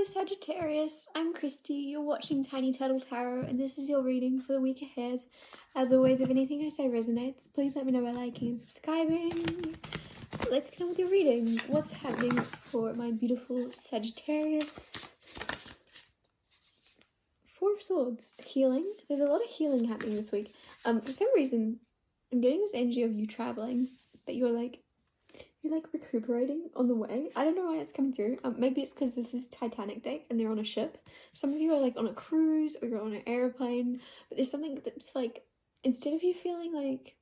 Hello Sagittarius, I'm Christy, you're watching Tiny Turtle Tarot and this is your reading for the week ahead. As always, if anything I say resonates, please let me know by liking and subscribing. Let's get on with your reading. What's happening for my beautiful Sagittarius? Four of Swords. Healing. There's a lot of healing happening this week. For some reason, I'm getting this energy of you traveling, but you're recuperating on the way. I don't know why it's coming through. Maybe it's because this is Titanic Day and they're on a ship. Some of you are like on a cruise or you're on an airplane, but there's something that's like, instead of you feeling like,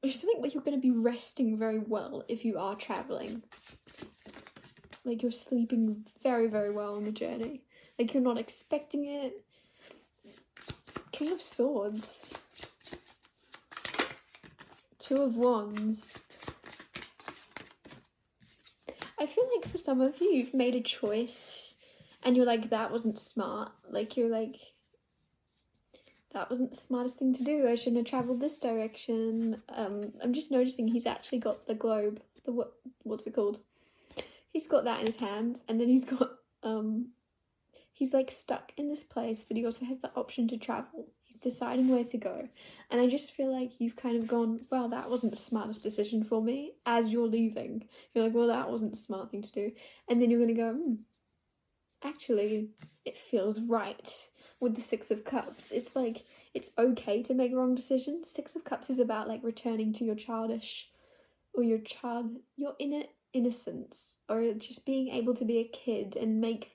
there's something like you're going to be resting very well if you are traveling. Like you're sleeping very, very well on the journey. Like you're not expecting it. King of Swords. Two of Wands. I feel like for some of you, you've made a choice and you're like, that wasn't smart. Like you're like, that wasn't the smartest thing to do. I shouldn't have travelled this direction. I'm just noticing he's actually got the globe. What's it called? He's got that in his hands, and then he's got, he's like stuck in this place, but he also has the option to travel. He's deciding where to go. And I just feel like you've kind of gone, well, that wasn't the smartest decision for me. As you're leaving, you're like, well, that wasn't the smart thing to do. And then you're going to go, actually, it feels right. With the Six of Cups, it's like, it's okay to make wrong decisions. Six of Cups is about like returning to your childish, or your inner innocence, or just being able to be a kid and make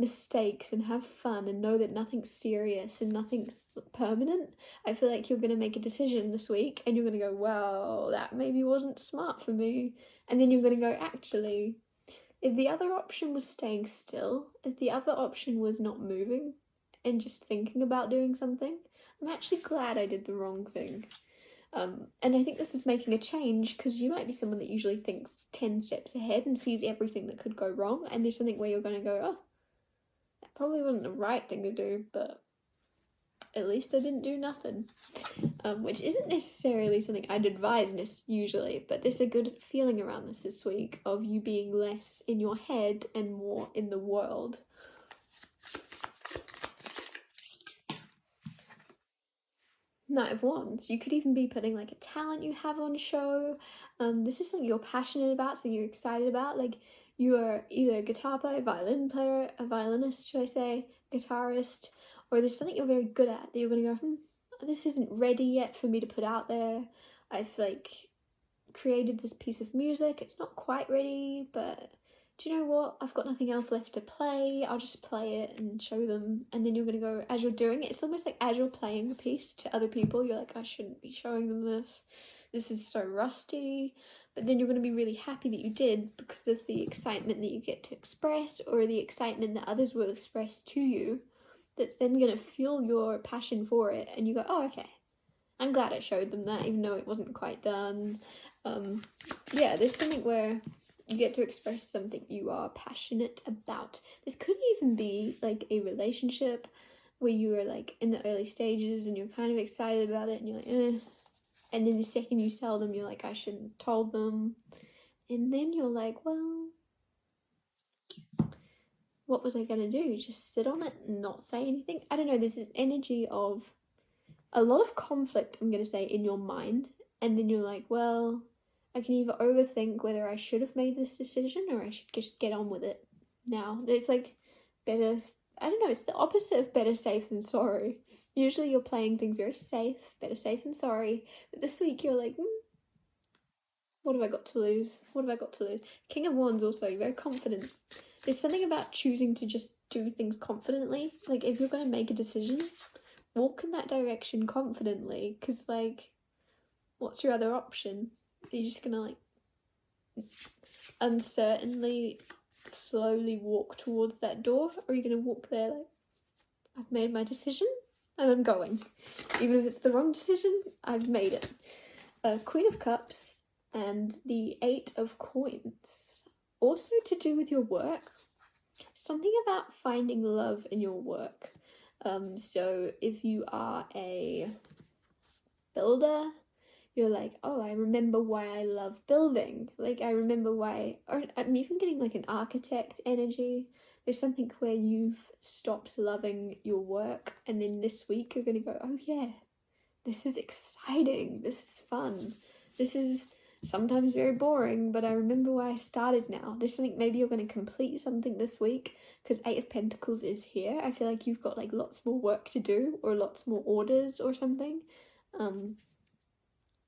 mistakes and have fun and know that nothing's serious and nothing's permanent. I feel like you're going to make a decision this week and you're going to go, well, that maybe wasn't smart for me. And then you're going to go, actually, if the other option was staying still, if the other option was not moving and just thinking about doing something, I'm actually glad I did the wrong thing. And I think this is making a change because you might be someone that usually thinks 10 steps ahead and sees everything that could go wrong, and there's something where you're going to go, oh, that probably wasn't the right thing to do, but at least I didn't do nothing. Which isn't necessarily something I'd advise usually, but there's a good feeling around this week of you being less in your head and more in the world. Knight of Wands. You could even be putting like a talent you have on show. This is something you're passionate about, something you're excited about. Like you are either a guitar player, violin player, a violinist, should I say, guitarist, or there's something you're very good at that you're going to go, this isn't ready yet for me to put out there. I've like created this piece of music. It's not quite ready, but do you know what? I've got nothing else left to play. I'll just play it and show them. And then you're going to go, as you're doing it, it's almost like as you're playing the piece to other people, you're like, I shouldn't be showing them this. This is so rusty. But then you're going to be really happy that you did because of the excitement that you get to express, or the excitement that others will express to you. That's then going to fuel your passion for it. And you go, oh, okay. I'm glad I showed them that, even though it wasn't quite done. Yeah, there's something where you get to express something you are passionate about. This could even be like a relationship where you are like in the early stages and you're kind of excited about it and you're like, eh. And then the second you tell them, you're like, I shouldn't have told them. And then you're like, well, what was I going to do? Just sit on it and not say anything? I don't know, there's this energy of a lot of conflict, I'm going to say, in your mind. And then you're like, well, I can either overthink whether I should have made this decision or I should just get on with it now. There's like better, I don't know, it's the opposite of better safe than sorry. Usually you're playing things very safe, better safe than sorry. But this week you're like, what have I got to lose? What have I got to lose? King of Wands also, you're very confident. There's something about choosing to just do things confidently. Like if you're going to make a decision, walk in that direction confidently, because like, what's your other option? Are you just gonna like uncertainly slowly walk towards that door, or are you gonna walk there like, I've made my decision and I'm going, even if it's the wrong decision, I've made it. Queen of Cups and the Eight of Coins, also to do with your work. Something about finding love in your work. So if you are a builder, you're like, oh, I remember why I love building. Like, I remember why, or I'm even getting like an architect energy. There's something where you've stopped loving your work, and then this week you're gonna go, oh yeah, this is exciting, this is fun, this is sometimes very boring, but I remember why I started now. There's something, maybe you're going to complete something this week, because 8 of Pentacles is here. I feel like you've got like lots more work to do, or lots more orders or something.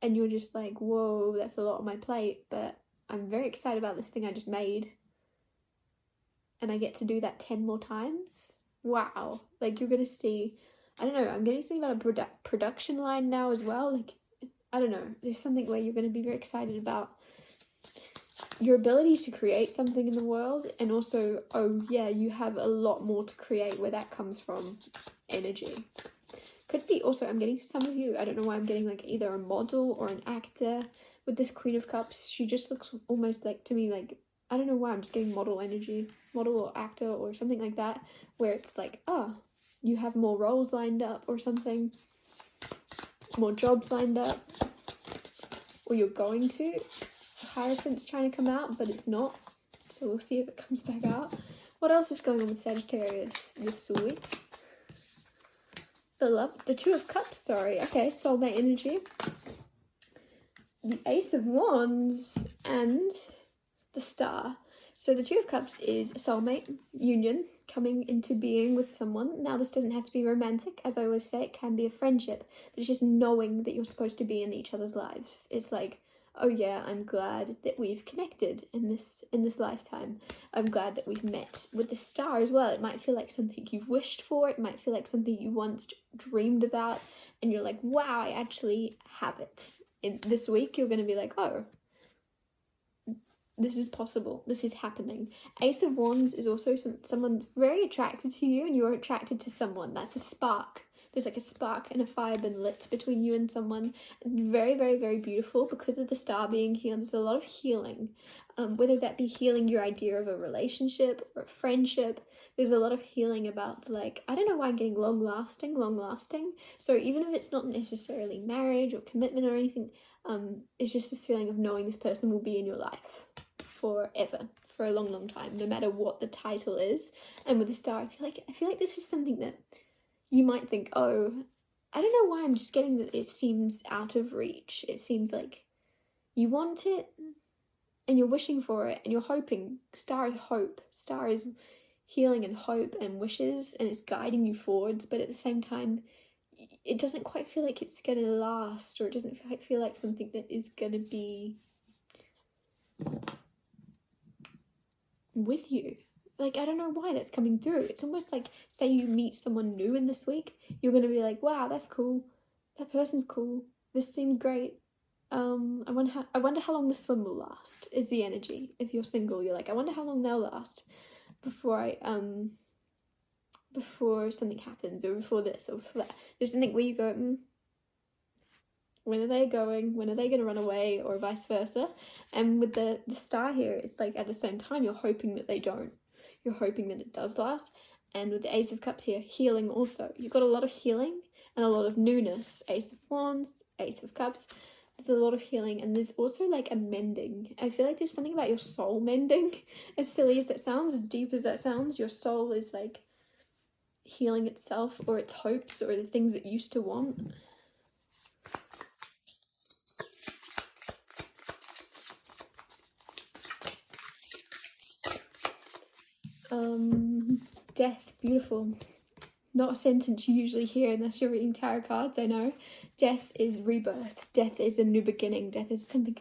And you're just like, whoa, that's a lot on my plate, but I'm very excited about this thing I just made. And I get to do that 10 more times. Wow. Like, you're going to see, I don't know, I'm getting something about a production line now as well. Like, I don't know, there's something where you're going to be very excited about your ability to create something in the world, and also, oh yeah, you have a lot more to create, where that comes from energy. Could be also, I'm getting some of you, I don't know why I'm getting like either a model or an actor with this Queen of Cups. She just looks almost like, to me, like, I don't know why, I'm just getting model energy, model or actor or something like that, where it's like, oh, you have more roles lined up or something, more jobs lined up, or you're going to. Hierophant's trying to come out, but it's not, so we'll see if it comes back out. What else is going on with Sagittarius this week? The Two of Cups, sorry. Okay, soulmate energy. The Ace of Wands and the Star. So the Two of Cups is a soulmate union coming into being with someone. Now, this doesn't have to be romantic. As I always say, it can be a friendship. But it's just knowing that you're supposed to be in each other's lives. It's like, oh yeah, I'm glad that we've connected in this lifetime. I'm glad that we've met. With the Star as well, it might feel like something you've wished for. It might feel like something you once dreamed about. And you're like, wow, I actually have it. In this week, you're going to be like, oh, this is possible. This is happening. Ace of Wands is also someone very attracted to you, and you're attracted to someone. That's a spark. There's like a spark and a fire been lit between you and someone. And very, very, very beautiful because of the Star being here. There's a lot of healing. Whether that be healing your idea of a relationship or a friendship. There's a lot of healing about, like, I don't know why I'm getting long lasting. So even if it's not necessarily marriage or commitment or anything, it's just this feeling of knowing this person will be in your life forever, for a long, long time, no matter what the title is. And with the Star, I feel like this is something that you might think, oh, I don't know why I'm just getting that it seems out of reach. It seems like you want it and you're wishing for it and you're hoping. Star is hope. Star is healing and hope and wishes, and it's guiding you forwards, but at the same time, it doesn't quite feel like it's going to last, or it doesn't quite feel like something that is going to be with you. Like, I don't know why that's coming through. It's almost like, say you meet someone new in this week, you're going to be like, wow, that's cool. That person's cool. This seems great. I wonder how long this one will last, is the energy. If you're single, you're like, I wonder how long they'll last before something happens, or before this, or before that. There's something where you go, when are they going? When are they going to run away? Or vice versa. And with the Star here, it's like at the same time, you're hoping that they don't. You're hoping that it does last. And with the Ace of Cups here, healing also. You've got a lot of healing and a lot of newness. Ace of Wands, Ace of Cups. There's a lot of healing, and there's also like a mending. I feel like there's something about your soul mending. As silly as that sounds, as deep as that sounds, your soul is like healing itself, or its hopes, or the things it used to want. Death, beautiful. Not a sentence you usually hear unless you're reading tarot cards, I know. Death is rebirth. Death is a new beginning. Death is something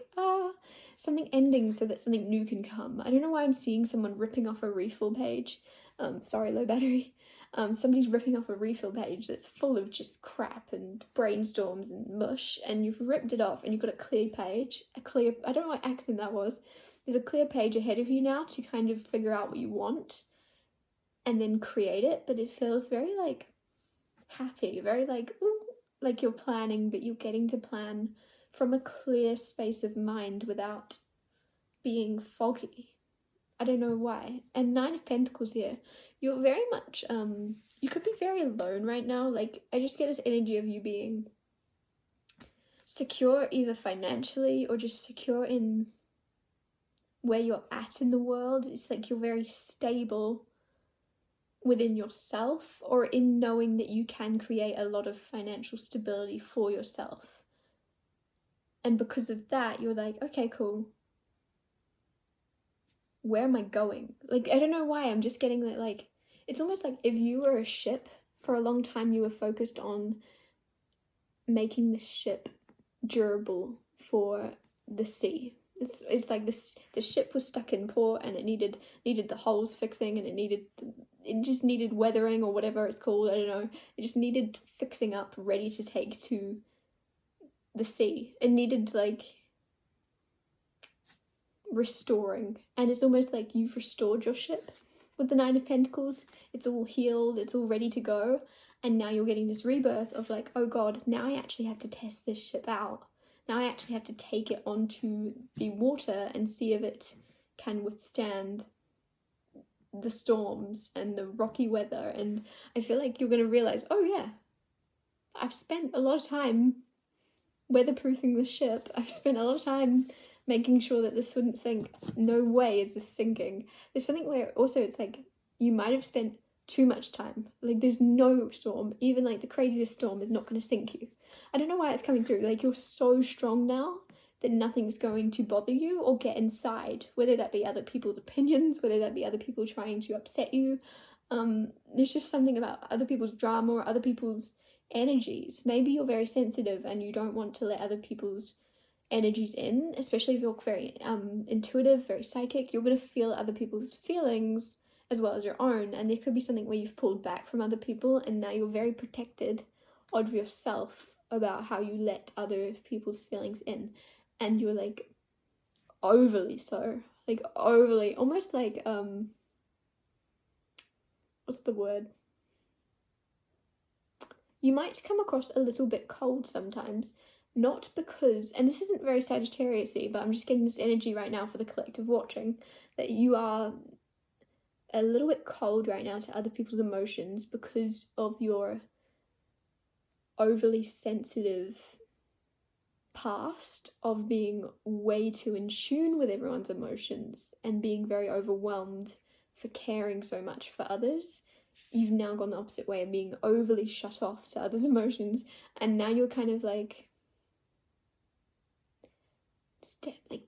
ending so that something new can come. I don't know why I'm seeing someone ripping off a refill page. Sorry, low battery. Somebody's ripping off a refill page that's full of just crap and brainstorms and mush, and you've ripped it off and you've got a clear page. I don't know what accent that was. There's a clear page ahead of you now to kind of figure out what you want and then create it, but it feels very like happy, very like, ooh, like you're planning, but you're getting to plan from a clear space of mind without being foggy. I don't know why. And 9 of Pentacles here. You're very much, you could be very alone right now. Like, I just get this energy of you being secure either financially or just secure in where you're at in the world. It's like you're very stable within yourself, or in knowing that you can create a lot of financial stability for yourself. And because of that, you're like, okay, cool. Where am I going? Like, I don't know why, I'm just getting that, like, it's almost like if you were a ship, for a long time you were focused on making the ship durable for the sea. It's like the ship was stuck in port and it needed the hulls fixing, and it just needed weathering or whatever it's called, I don't know. It just needed fixing up, ready to take to the sea. It needed like restoring, and it's almost like you've restored your ship with the Nine of Pentacles. It's all healed, it's all ready to go, and now you're getting this rebirth of like, oh god, now I actually have to test this ship out. Now I actually have to take it onto the water and see if it can withstand the storms and the rocky weather. And I feel like you're going to realize, oh yeah, I've spent a lot of time weatherproofing the ship. I've spent a lot of time making sure that this wouldn't sink. No way is this sinking. There's something where also it's like you might have spent too much time. Like there's no storm, even like the craziest storm is not going to sink you. I don't know why it's coming through. Like you're so strong now that nothing's going to bother you or get inside, whether that be other people's opinions, whether that be other people trying to upset you. There's just something about other people's drama or other people's energies. Maybe you're very sensitive and you don't want to let other people's energies in, especially if you're very intuitive, very psychic. You're going to feel other people's feelings as well as your own, and there could be something where you've pulled back from other people and now you're very protected of yourself about how you let other people's feelings in, and you're like overly so, like overly, almost like what's the word, you might come across a little bit cold sometimes, not because, and this isn't very Sagittarius-y, but I'm just getting this energy right now for the collective watching, that you are a little bit cold right now to other people's emotions because of your overly sensitive past of being way too in tune with everyone's emotions and being very overwhelmed for caring so much for others. You've now gone the opposite way of being overly shut off to others' emotions, and now you're kind of like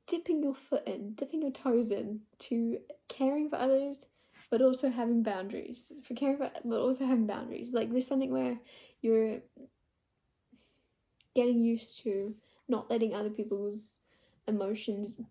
dipping your foot in, dipping your toes in to caring for others, but also having boundaries. For caring for, but also having boundaries. Like there's something where you're getting used to not letting other people's emotions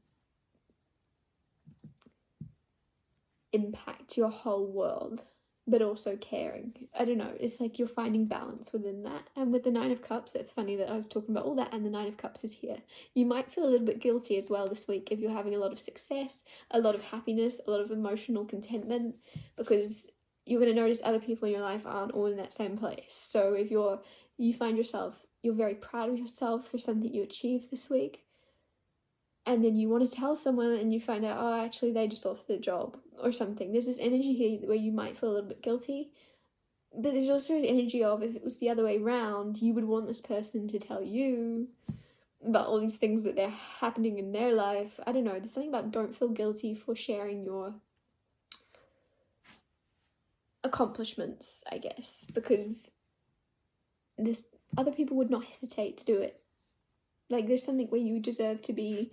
impact your whole world, but also caring. I don't know, it's like you're finding balance within that. And with the Nine of Cups, it's funny that I was talking about all that and the Nine of Cups is here. You might feel a little bit guilty as well this week if you're having a lot of success, a lot of happiness, a lot of emotional contentment, because you're going to notice other people in your life aren't all in that same place. So if you find yourself, you're very proud of yourself for something you achieved this week, and then you want to tell someone and you find out, oh, actually they just lost their job or something. There's this energy here where you might feel a little bit guilty, but there's also an energy of, if it was the other way around, you would want this person to tell you about all these things that they're happening in their life. I don't know, there's something about don't feel guilty for sharing your accomplishments, I guess, because this other people would not hesitate to do it. Like there's something where you deserve to be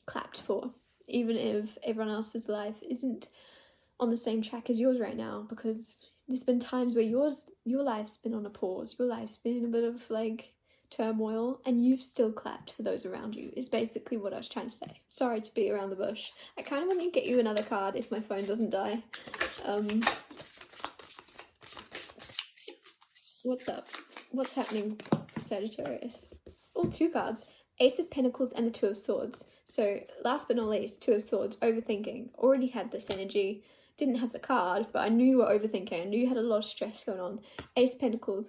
clapped for, even if everyone else's life isn't on the same track as yours right now, because there's been times where your life's been on a pause, your life's been in a bit of like turmoil, and you've still clapped for those around you, is basically what I was trying to say. Sorry to beat around the bush. I kind of want to get you another card if my phone doesn't die. What's up? What's happening, Sagittarius? Oh, two cards. Ace of Pentacles and the Two of Swords. So last but not least, Two of Swords, overthinking. Already had this energy. Didn't have the card, but I knew you were overthinking. I knew you had a lot of stress going on. Ace of Pentacles.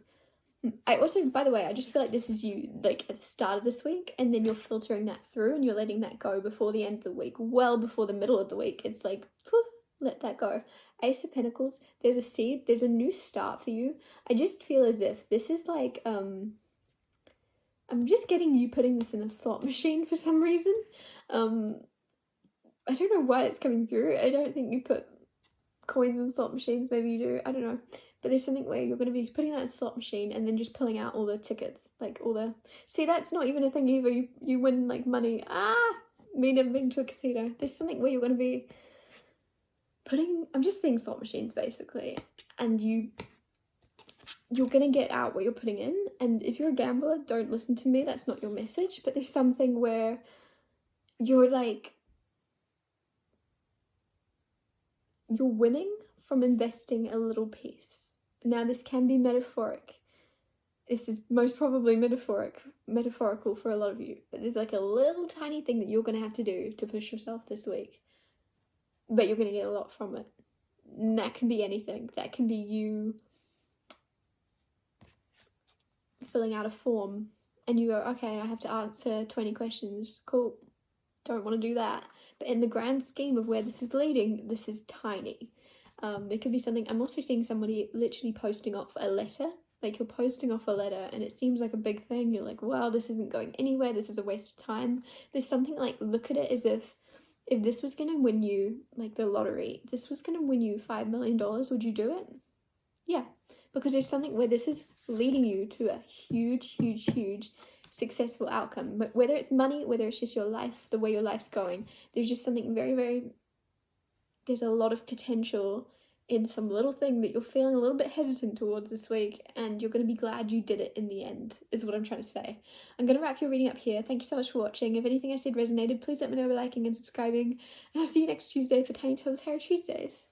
I also, by the way, I just feel like this is you, like, at the start of this week, and then you're filtering that through and you're letting that go before the end of the week, well before the middle of the week. It's like, phew, let that go. Ace of Pentacles, there's a seed, there's a new start for you. I just feel as if this is like, I'm just getting you putting this in a slot machine for some reason. I don't know why it's coming through. I don't think you put coins in slot machines. Maybe you do. I don't know. But there's something where you're going to be putting that in a slot machine and then just pulling out all the tickets. Like all the... See, that's not even a thing either. You win like money. Me never been to a casino. There's something where you're going to be putting... I'm just seeing slot machines basically. And you're going to get out what you're putting in. And if you're a gambler, don't listen to me. That's not your message. But there's something where you're like... You're winning from investing a little piece. Now, this can be metaphoric. This is most probably metaphorical for a lot of you. But there's like a little tiny thing that you're going to have to do to push yourself this week. But you're going to get a lot from it. And that can be anything. That can be you filling out a form and you go, okay, I have to answer 20 questions. Cool. Don't want to do that. But in the grand scheme of where this is leading, this is tiny. There could be something... I'm also seeing somebody literally posting off a letter. Like, you're posting off a letter and it seems like a big thing. You're like, wow, this isn't going anywhere. This is a waste of time. There's something like, look at it as if this was going to win you, like the lottery, this was going to win you $5 million, would you do it? Yeah. Because there's something where this is leading you to a huge, huge, huge successful outcome. But whether it's money, whether it's just your life, the way your life's going, there's just something very, very... There's a lot of potential in some little thing that you're feeling a little bit hesitant towards this week, and you're going to be glad you did it in the end, is what I'm trying to say. I'm going to wrap your reading up here. Thank you so much for watching. If anything I said resonated, please let me know by liking and subscribing, and I'll see you next Tuesday for Tiny Tales Tarot Tuesdays.